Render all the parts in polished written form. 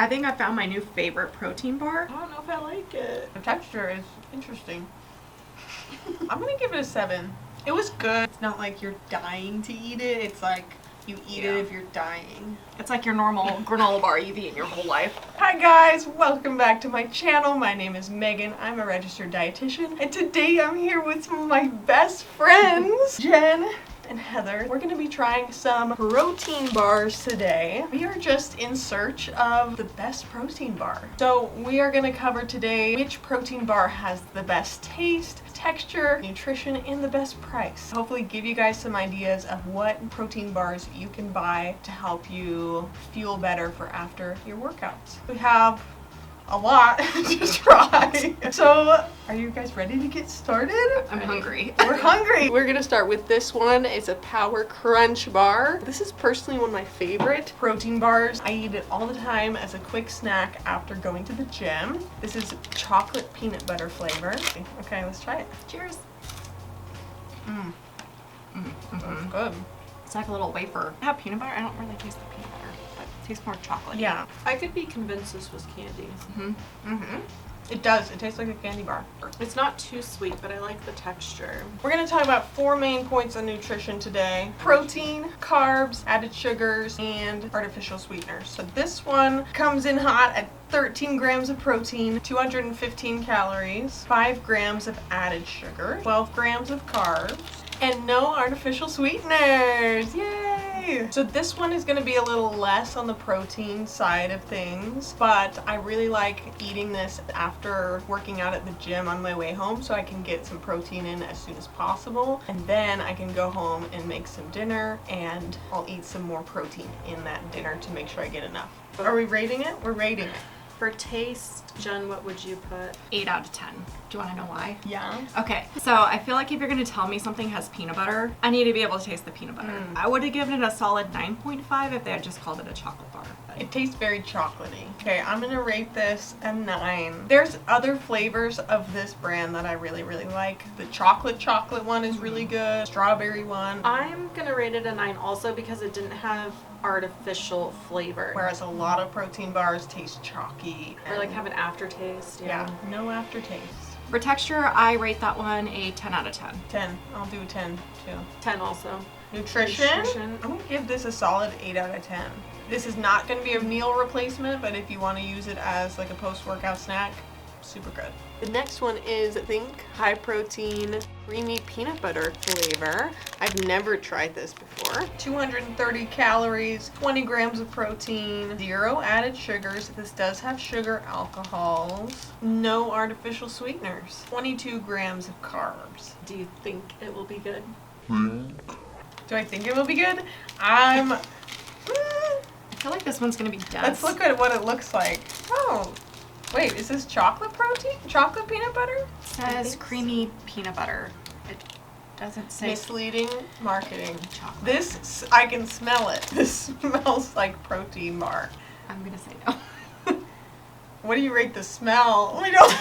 I think I found my new favorite protein bar. I don't know if I like it. The texture is interesting. I'm gonna give it a 7. It was good. It's not like you're dying to eat it. It's like you eat it if you're dying. It's like your normal granola bar you've eaten your whole life. Hi guys, welcome back to my channel. My name is Megan. I'm a registered dietitian, and today I'm here with some of my best friends, Jen and Heather. We're gonna be trying some protein bars today. We are just in search of the best protein bar. So we are gonna cover today which protein bar has the best taste, texture, nutrition, and the best price. Hopefully give you guys some ideas of what protein bars you can buy to help you feel better for after your workouts. We have a lot to try. So, are you guys ready to get started? I'm hungry. We're hungry. We're gonna start with this one. It's a Power Crunch bar. This is personally one of my favorite protein bars. I eat it all the time as a quick snack after going to the gym. This is chocolate peanut butter flavor. Okay, let's try it. Cheers. That's good. It's like a little wafer. I have peanut butter. I don't really taste the peanut butter, but it tastes more chocolate. Yeah. I could be convinced this was candy. It does. It tastes like a candy bar. It's not too sweet, but I like the texture. We're going to talk about 4 main points of nutrition today. Protein, carbs, added sugars, and artificial sweeteners. So this one comes in hot at 13 grams of protein, 215 calories, 5 grams of added sugar, 12 grams of carbs, and no artificial sweeteners. Yay! So this one is going to be a little less on the protein side of things, but I really like eating this after working out at the gym on my way home so I can get some protein in as soon as possible, and then I can go home and make some dinner and I'll eat some more protein in that dinner to make sure I get enough. Are we rating it? We're rating it. For taste, Jen, what would you put? 8 out of 10. Do you want to know why? Yeah. Okay, so I feel like if you're going to tell me something has peanut butter, I need to be able to taste the peanut butter. I would have given it a solid 9.5 if they had just called it a chocolate bar. It tastes very chocolatey. Okay, I'm gonna rate this a 9. There's other flavors of this brand that I really, really like. The chocolate one is really good. Strawberry one. I'm gonna rate it a 9 also because it didn't have artificial flavor. Whereas a lot of protein bars taste chalky. Or like have an aftertaste. Yeah, no aftertaste. For texture, I rate that one a 10 out of 10. 10. I'll do a 10 too. 10 also. Nutrition? Nutrition. I'm gonna give this a solid 8 out of 10. This is not gonna be a meal replacement, but if you want to use it as like a post-workout snack, super good. The next one is Think High Protein Creamy Peanut Butter flavor. I've never tried this before. 230 calories, 20 grams of protein, 0 added sugars. This does have sugar alcohols, no artificial sweeteners, 22 grams of carbs. Do you think it will be good? Do I think it will be good? I feel like this one's going to be dense. Let's look at what it looks like. Oh, wait, is this chocolate protein? Chocolate peanut butter? It says creamy peanut butter. It doesn't say Misleading marketing. chocolate. This, I can smell it. This smells like protein bar. I'm going to say no. What do you rate the smell? We don't.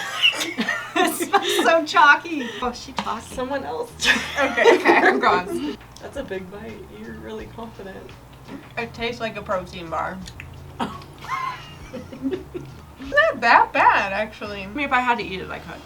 It smells so chalky. Oh, she talking. Someone else. Okay. I'm gone. That's a big bite. You're really confident. It tastes like a protein bar. Not that bad, actually. I mean, if I had to eat it, I could.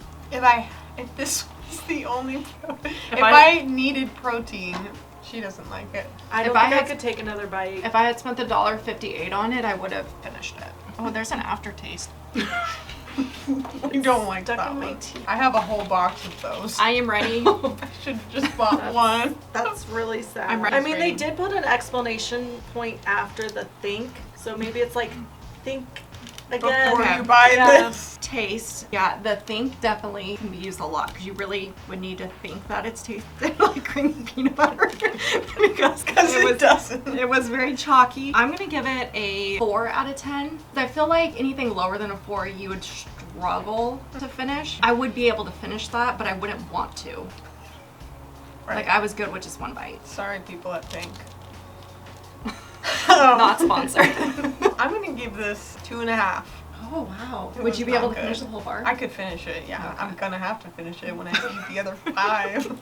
If this was the only, if I I needed protein, she doesn't like it. I don't If I think I had- could take another bite. If I had spent the $1.58 on it, I would have finished it. Oh, there's an aftertaste. I don't like Stuck that in my one. teeth. I have a whole box of those. I am ready. I should have just bought one. That's really sad. I'm I mean, they ready. did put an explanation point after the think, so maybe it's like think again. Before Okay. you buy Yeah. this. Taste. Yeah, the think definitely can be used a lot because you really would need to think that it's tasted like creamy peanut butter because It doesn't. it was very chalky. I'm gonna give it a 4 out of 10. I feel like anything lower than a 4 you would struggle to finish. I would be able to finish that, but I wouldn't want to. Right. Like I was good with just one bite. Sorry, people at Think. Not sponsored. I'm gonna give this 2.5. Oh wow. It Would was you be not able to good. finish the whole bar? I could finish it, yeah. Okay. I'm gonna have to finish it when I eat the other 5.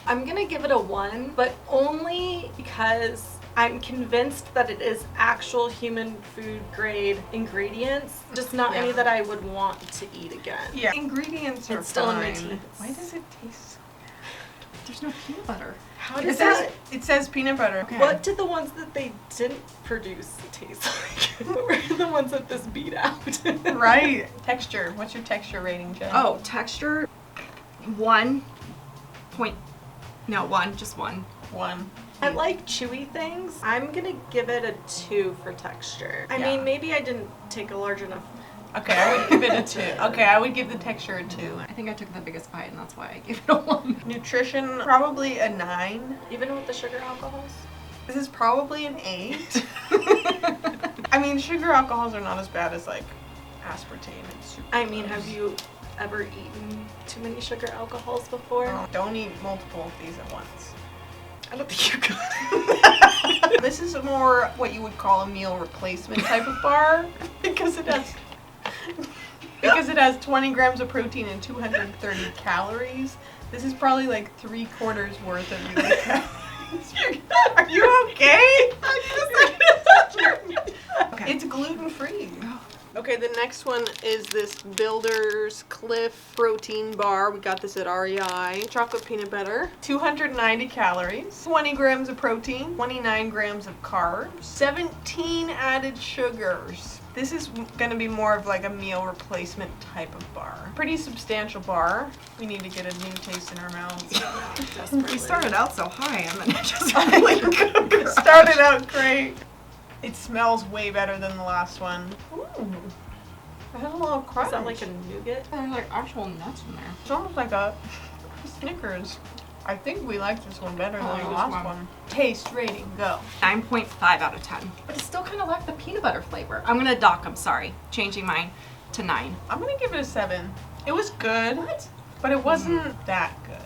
I'm gonna give it a 1, but only because I'm convinced that it is actual human food grade ingredients, just not any that I would want to eat again. Yeah. Ingredients are It's still in my fine. teeth. Why does it taste so There's no peanut butter. How It does says, that? it says peanut butter. Okay. What did the ones that they didn't produce taste like? What were the ones that this beat out? Right. Texture. What's your texture rating, Jen? Oh, texture, 1 point, no, 1, just 1. 1. I like chewy things. I'm gonna give it a 2 for texture. I Yeah. mean, maybe I didn't take a large enough. Okay, I would give it a 2. Okay, I would give the texture a 2. I think I took the biggest bite and that's why I gave it a 1. Nutrition, probably a 9. Even with the sugar alcohols? This is probably an 8. I mean, sugar alcohols are not as bad as like aspartame and sucrose. I mean, have you ever eaten too many sugar alcohols before? Oh, don't eat multiple of these at once. I don't think you could. This is more what you would call a meal replacement type of bar because it has 20 grams of protein and 230 calories. This is probably like 3/4 worth of your calories. Are you okay? Okay. It's gluten free. Okay, the next one is this Builder's Cliff protein bar. We got this at REI. Chocolate peanut butter. 290 calories. 20 grams of protein. 29 grams of carbs. 17 added sugars. This is going to be more of like a meal replacement type of bar. Pretty substantial bar. We need to get a new taste in our mouths. We started out so high and then it just really It started out great. It smells way better than the last one. Ooh. It has a little crunch. Is that like a nougat? There's like actual nuts in there. It's almost like a Snickers. I think we like this one better than the this last one. one. Taste rating, go. 9.5 out of 10. But it's still kind of like the peanut butter flavor. I'm gonna dock them, sorry. Changing mine to 9. I'm gonna give it a 7. It was good, What? but it wasn't that good.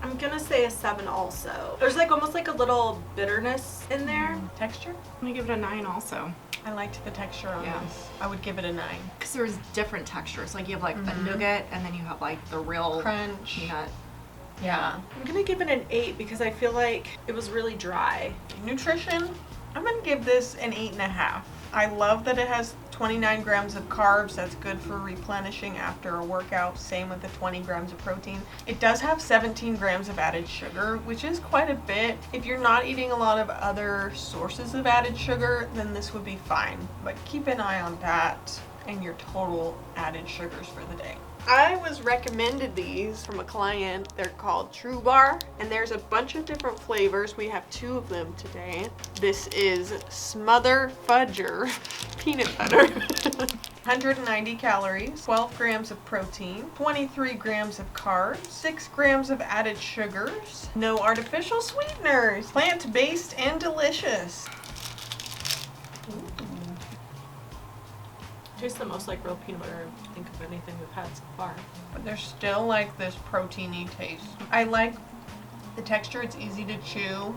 I'm gonna say a 7 also. There's like almost like a little bitterness in there. Texture? I'm gonna give it a 9 also. I liked the texture on Yeah. this. I would give it a 9. Because there's different textures. Like you have like the nougat and then you have like the real Crunch. peanut. Yeah. I'm gonna give it an 8 because I feel like it was really dry. Nutrition, I'm gonna give this an 8.5. I love that it has 29 grams of carbs. That's good for replenishing after a workout. Same with the 20 grams of protein. It does have 17 grams of added sugar, which is quite a bit. If you're not eating a lot of other sources of added sugar, then this would be fine. But keep an eye on that and your total added sugars for the day. I was recommended these from a client. They're called ProBar, and there's a bunch of different flavors. We have 2 of them today. This is Smother Fudger peanut butter. 190 calories, 12 grams of protein, 23 grams of carbs, 6 grams of added sugars, no artificial sweeteners, plant-based and delicious. Tastes the most like real peanut butter I think of anything we've had so far. But there's still like this proteiny taste. I like the texture, it's easy to chew.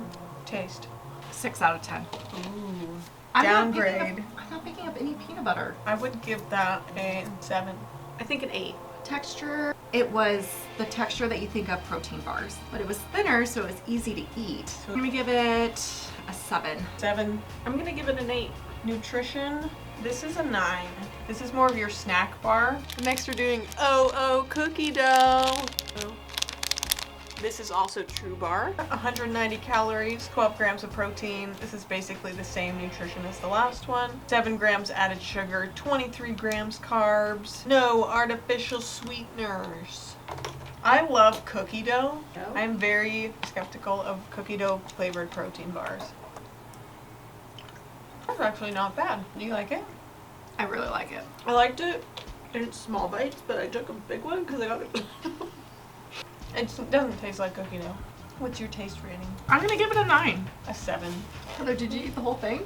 Taste. 6 out of 10. Ooh. I'm Downgrade. not picking up any peanut butter. I would give that a 7. I think an 8. Texture, it was the texture that you think of protein bars, but it was thinner, so it was easy to eat. I'm gonna give it a 7. 7. I'm gonna give it an 8. Nutrition, this is a 9. This is more of your snack bar. Next we're doing cookie dough. This is also ProBar. 190 calories, 12 grams of protein. This is basically the same nutrition as the last one. 7 grams added sugar, 23 grams carbs, no artificial sweeteners. I love cookie dough. Oh. I'm very skeptical of cookie dough flavored protein bars. That's actually not bad. Do you like it? I really like it. I liked it in small bites, but I took a big one because I got it. It doesn't taste like cookie dough. What's your taste rating? I'm gonna give it a 9. A 7. Heather, did you eat the whole thing?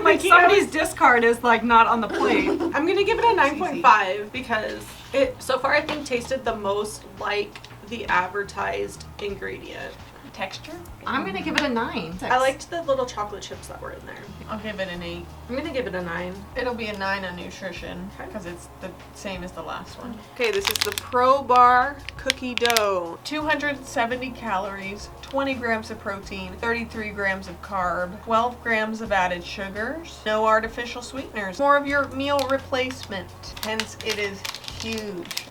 Like Somebody's discard is like not on the plate. I'm gonna give it a 9.5 because it so far I think tasted the most like the advertised ingredient. Texture? I'm gonna give it a 9. I liked the little chocolate chips that were in there. I'll give it an 8. I'm gonna give it a 9. It'll be a 9 on nutrition Okay. because it's the same as the last one. Okay, this is the ProBar cookie dough. 270 calories, 20 grams of protein, 33 grams of carb, 12 grams of added sugars, no artificial sweeteners. More of your meal replacement. Hence, it is huge.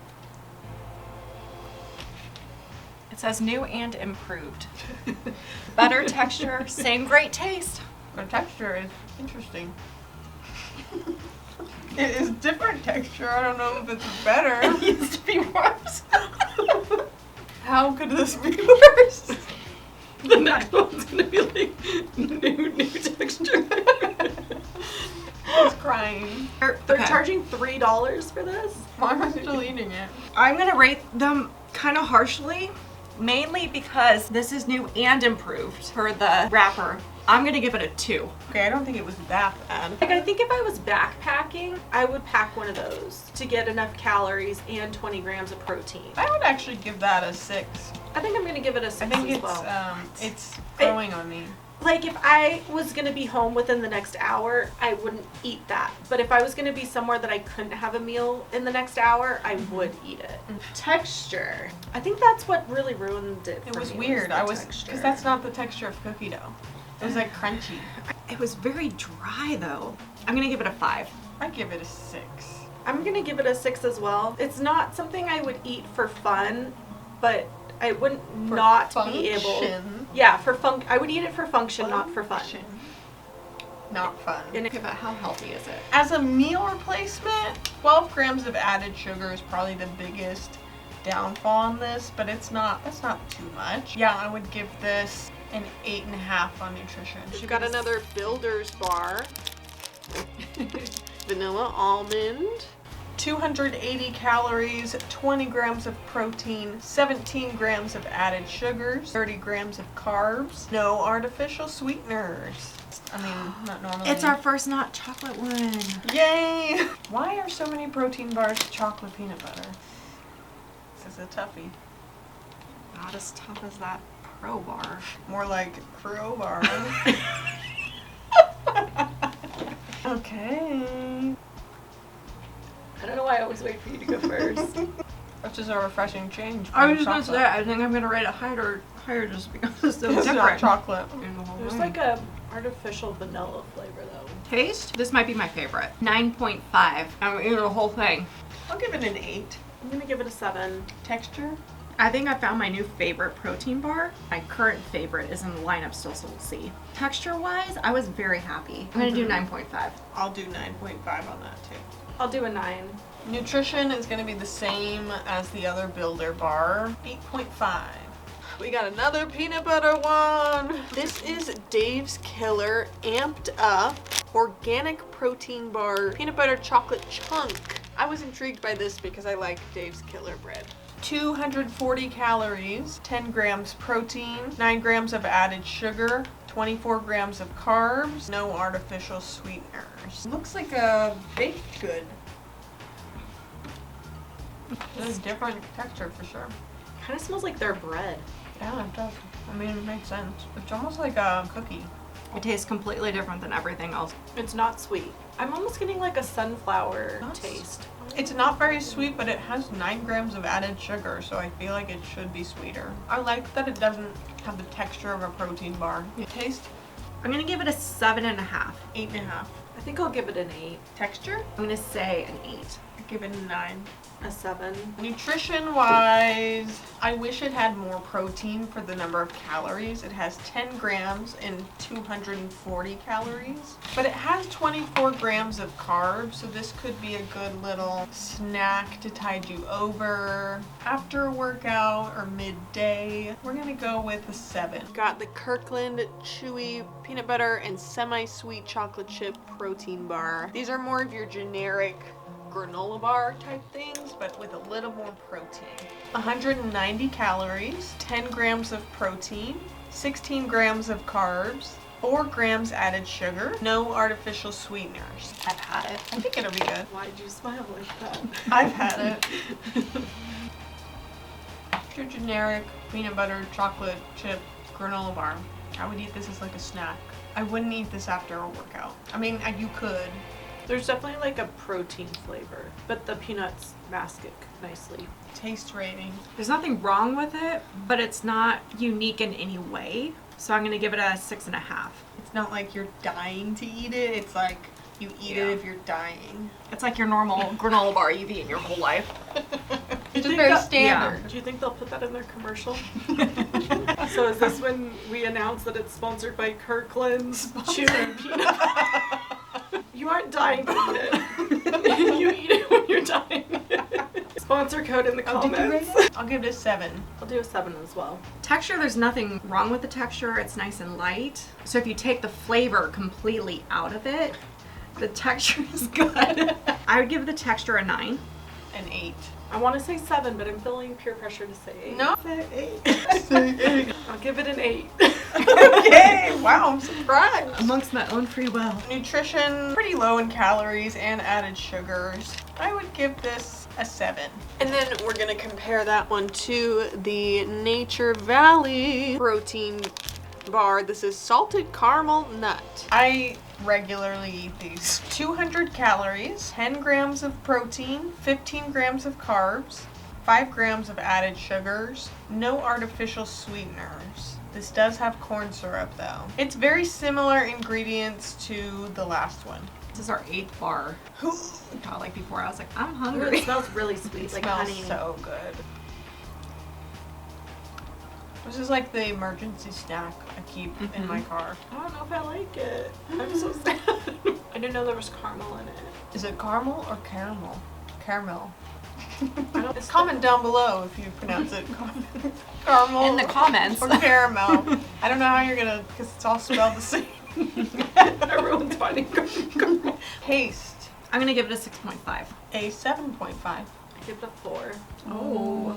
It says new and improved. Better texture, same great taste. The texture is interesting. It is different texture. I don't know if it's better. It used to be worse. How could this be worse? The next one's gonna be like new texture. I was crying. They're Okay. charging $3 for this? Why am I still eating it? I'm gonna rate them kind of harshly, mainly because this is new and improved for the wrapper. I'm gonna give it a 2. Okay, I don't think it was that bad. Like, I think if I was backpacking, I would pack one of those to get enough calories and 20 grams of protein. I would actually give that a 6. I think I'm gonna give it a 6 I think as it's well. it's growing on me. Like, if I was gonna be home within the next hour, I wouldn't eat that. But if I was gonna be somewhere that I couldn't have a meal in the next hour, I would eat it. Texture. I think that's what really ruined it. It for was me, weird. the I was texture. because that's not the texture of cookie dough. It was like crunchy. It was very dry though. I'm gonna give it a 5. I give it a 6. I'm gonna give it a 6 as well. It's not something I would eat for fun, but I wouldn't For not be able. function. Yeah, for fun. I would eat it for function, not for fun. Function. Not fun. And Okay, but how healthy is it? As a meal replacement, 12 grams of added sugar is probably the biggest downfall on this, but it's not. That's not too much. Yeah, I would give this an 8.5 on nutrition. We've got another Builder's bar. Vanilla almond. 280 calories, 20 grams of protein, 17 grams of added sugars, 30 grams of carbs, no artificial sweeteners. I mean, not normally. It's our first not chocolate one. Yay! Why are so many protein bars chocolate peanut butter? This is a toughie. Not as tough as that ProBar. More like crowbar. Okay. I don't know why I always wait for you to go first. Which is a refreshing change. I was from just gonna say, chocolate. I think I'm gonna rate it higher just because it's so It's not different. chocolate. in the whole There's thing. like a artificial vanilla flavor though. Taste? This might be my favorite. 9.5. I'm eating the whole thing. I'll give it an 8. I'm gonna give it a 7. Texture? I think I found my new favorite protein bar. My current favorite is in the lineup still, so we'll see. Texture-wise, I was very happy. I'm gonna do 9.5. I'll do 9.5 on that too. I'll do a 9. Nutrition is going to be the same as the other Builder bar. 8.5. We got another peanut butter one. This is Dave's Killer Amped Up Organic Protein Bar Peanut Butter Chocolate Chunk. I was intrigued by this because I like Dave's Killer bread. 240 calories, 10 grams protein, 9 grams of added sugar, 24 grams of carbs, no artificial sweeteners. Looks like a baked good. It's a different texture for sure. Kind of smells like their bread. Yeah, it does. I mean, it makes sense. It's almost like a cookie. It tastes completely different than everything else. It's not sweet. I'm almost getting like a sunflower Not taste. It's not very sweet, but it has 9 grams of added sugar, so I feel like it should be sweeter. I like that it doesn't have the texture of a protein bar. Taste? I'm gonna give it a 7.5. 8.5. I think I'll give it an 8. Texture? I'm gonna say an 8. I give it a 9. A 7. Nutrition wise, I wish it had more protein for the number of calories. It has 10 grams and 240 calories, but it has 24 grams of carbs, so this could be a good little snack to tide you over after a workout or midday. We're gonna go with a 7. Got the Kirkland Chewy peanut butter and semi-sweet chocolate chip protein bar. These are more of your generic granola bar type things, but with a little more protein. 190 calories, 10 grams of protein, 16 grams of carbs, 4 grams added sugar, no artificial sweeteners. I've had it. I think it'll be good. Why did you smile like that? I've had it. Your generic peanut butter chocolate chip Granola bar. I would eat this as like a snack. I wouldn't eat this after a workout. I mean, you could. There's definitely like a protein flavor, but the peanuts mask it nicely. Taste rating. There's nothing wrong with it, but it's not unique in any way. So I'm gonna give it a 6.5. It's not like you're dying to eat it. It's like you eat it if you're dying. It's like your normal granola bar you've eaten your whole life. It's just very standard. Do you think they'll put that in their commercial? So is this when we announce that it's sponsored by Kirkland Chewy peanut? You aren't dying to eat it. You eat it when you're dying. Sponsor code in the comments. I'll give it a 7. I'll do a 7 as well. Texture, there's nothing wrong with the texture. It's nice and light. So if you take the flavor completely out of it, the texture is good. I would give the texture a 9. An 8. I want to say 7, but I'm feeling peer pressure to say 8. No. Say 8. Say 8. I'll give it an 8. Okay, wow, I'm surprised. Amongst my own free will. Nutrition, pretty low in calories and added sugars. I would give this a 7. And then we're gonna compare that one to the Nature Valley protein bar. This is salted caramel nut. I regularly eat these. 200 calories, 10 grams of protein, 15 grams of carbs, 5 grams of added sugars, no artificial sweeteners. This does have corn syrup though. It's very similar ingredients to the last one. This is our 8th bar. God, like before I was like, I'm Ooh, hungry. it smells really sweet, It like smells honey. so good. This is like the emergency snack I keep in my car. I don't know if I like it. I'm so sad. I didn't know there was caramel in it. Is it caramel or caramel? Caramel. It's Comment down below if you pronounce it caramel In the comments. or caramel. I don't know how you're gonna, because it's all spelled the same. Everyone's finding caramel. Taste. I'm gonna give it a 6.5. A 7.5. I give it a 4. Oh.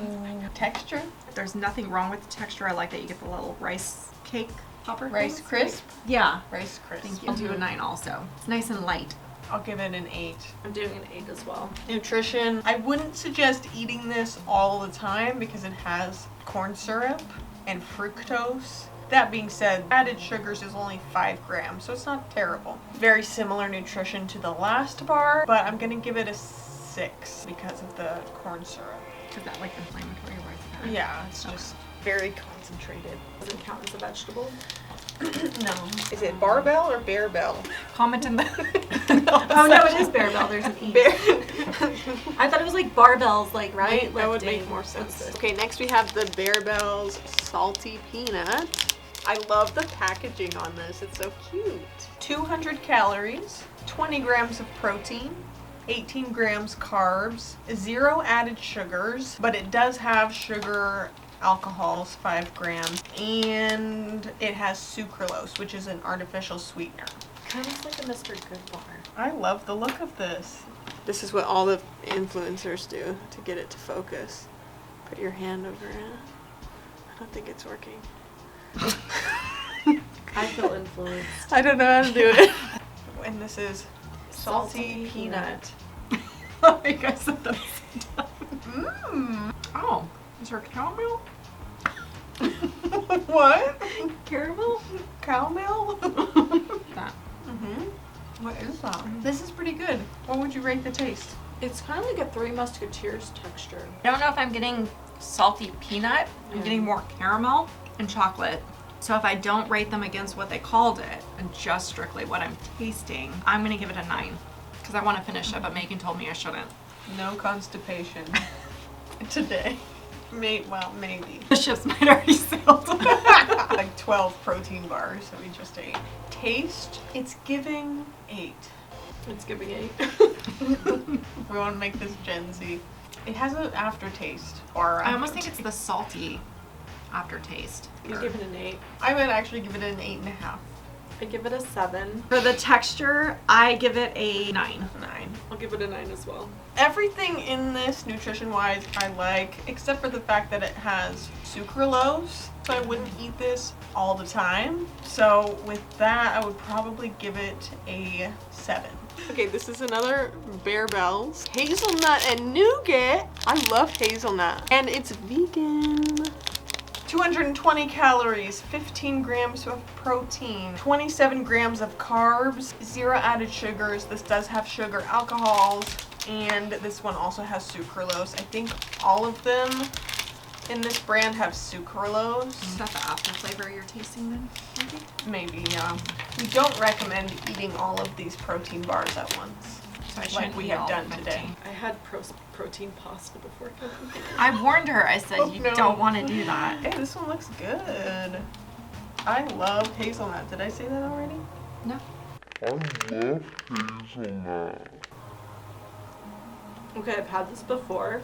Texture. There's nothing wrong with the texture. I like that you get the little rice cake topper. Rice things. crisp. Yeah. Rice crisp. Thank you. I'll do a 9 also. It's nice and light. I'll give it an 8. I'm doing an 8 as well. Nutrition. I wouldn't suggest eating this all the time because it has corn syrup and fructose. That being said, added sugars is only 5 grams, so it's not terrible. Very similar nutrition to the last bar, but I'm gonna give it a 6 because of the corn syrup. Is that like inflammatory or is that? Yeah, it's just very concentrated. Does it count as a vegetable? No. Is it barbell or bearbell? Comment in the. Oh no, it is Bearbell. There's an E. I thought it was like barbells, like Right? That would weightlifting. make more sense. Okay, next we have the Bearbells Salty Peanut. I love the packaging on this. It's so cute. 200 calories, 20 grams of protein, 18 grams carbs, 0 added sugars, but it does have sugar alcohols, 5 grams, and it has sucralose, which is an artificial sweetener. Kind of like a Mr. Good bar. I love the look of this. This is what all the influencers do to get it to focus. Put your hand over it. I don't think it's working. I feel influenced. I don't know how to do it. And this is salty Salty peanut. Oh, you guys said that. Mmm. Oh, is there caramel? What? Caramel? Caramel? That. What is that? This is pretty good. What would you rate the taste? It's kind of like a Three Musketeers texture. I don't know if I'm getting salty peanut. I'm getting more caramel and chocolate. So if I don't rate them against what they called it and just strictly what I'm tasting, I'm gonna give it a 9 because I want to finish it, but Megan told me I shouldn't. No constipation today. Well, maybe. The ships might already sailed. Like 12 protein bars that we just ate. Taste, it's giving 8. It's giving 8. We want to make this Gen Z. It has an aftertaste. Or I almost think it's the salty aftertaste. You give it an 8. I would actually give it an 8.5. I give it a 7. For the texture, I give it a 9. 9. I'll give it a 9 as well. Everything in this, nutrition-wise, I like, except for the fact that it has sucralose. So I wouldn't eat this all the time. So with that, I would probably give it a 7. Okay, this is another Bearbells Hazelnut and Nougat. I love hazelnut. And it's vegan. 220 calories, 15 grams of protein, 27 grams of carbs, 0 added sugars. This does have sugar alcohols, and this one also has sucralose. I think all of them in this brand have sucralose. Is that the apple flavor you're tasting then? Maybe, yeah. We don't recommend eating all of these protein bars at once, So I like shouldn't we eat have all done 15. today. I had protein pasta before coming here. I warned her. I said, Oh, you no. don't want to do that. Hey, this one looks good. I love hazelnut. Did I say that already? No. I love hazelnut. Okay, I've had this before.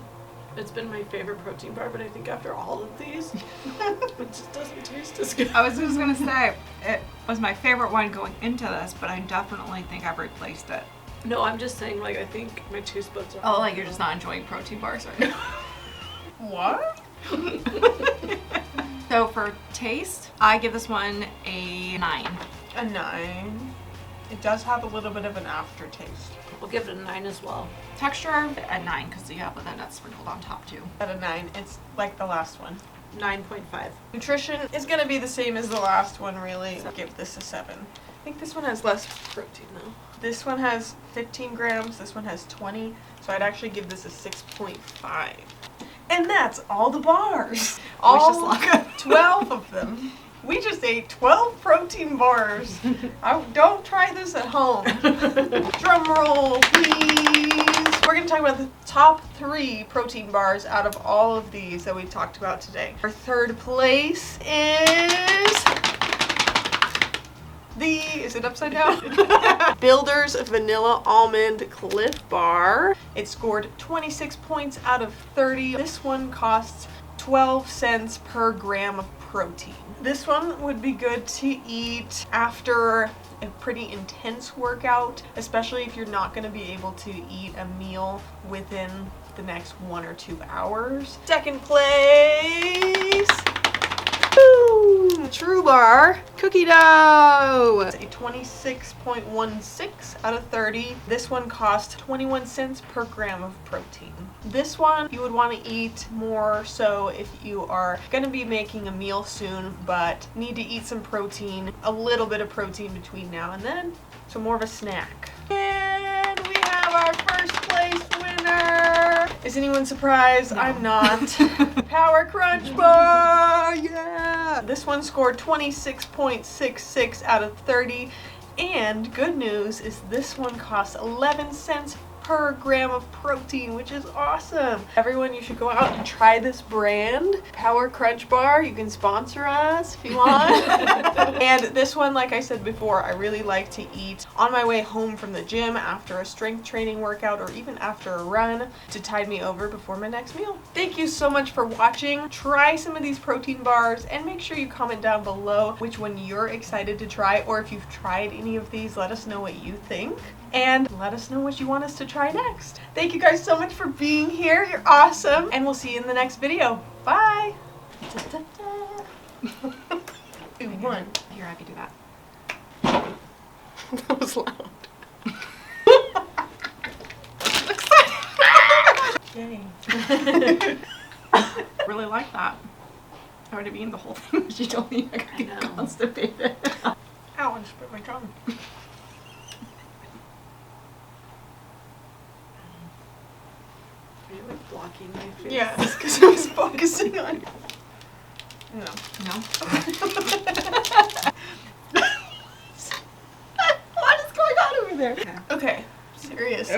It's been my favorite protein bar, but I think after all of these, it just doesn't taste as good. I was just going to say, it was my favorite one going into this, but I definitely think I've replaced it. No, I'm just saying, like, I think my taste buds are. Oh, like you're just not enjoying protein bars right now. What? So for taste, I give this one a 9. A 9. It does have a little bit of an aftertaste. We'll give it a 9 as well. Texture, a 9, because you have the nut sprinkled on top too. At a 9, it's like the last one. 9.5. Nutrition is going to be the same as the last one, really. I'll give this a 7. I think this one has less Protein though. This one has 15 grams, this one has 20, so I'd actually give this a 6.5. And that's all the bars. All Wish us luck. 12 of them. We just ate 12 protein bars. Don't try this at home. Drum roll, please. We're going to talk about the top 3 protein bars out of all of these that we talked about today. Our third place is... is it upside down? Builder's Vanilla Almond Cliff Bar. It scored 26 points out of 30. This one costs 12 cents per gram of protein. This one would be good to eat after a pretty intense workout, especially if you're not going to be able to eat a meal within the next 1 or 2 hours. Second place, True Bar Cookie Dough. It's a 26.16 out of 30. This one costs 21 cents per gram of protein. This one you would want to eat more so if you are going to be making a meal soon but need to eat some protein, a little bit of protein between now and then, so more of a snack. And we have our first place winner. Is anyone surprised? No. I'm not. Power Crunch Bar! Yeah! This one scored 26.66 out of 30. And good news is this one costs 11 cents per gram of protein, which is awesome. Everyone, you should go out and try this brand, Power Crunch Bar. You can sponsor us if you want. And this one, like I said before, I really like to eat on my way home from the gym after a strength training workout or even after a run to tide me over before my next meal. Thank you so much for watching. Try some of these protein bars and make sure you comment down below which one you're excited to try, or if you've tried any of these, let us know what you think. And let us know what you want us to try next. Thank you guys so much for being here. You're awesome. And we'll see you in the next video. Bye. Ooh, one. Here, I could do that. That was loud. Yay. Really like that. I would have eaten the whole thing, but you told me I could get know. constipated. Ow, I just bit my tongue. Are you like blocking my face? Yeah, it's because I was focusing on you. No. No? What is going on over there? Okay, serious.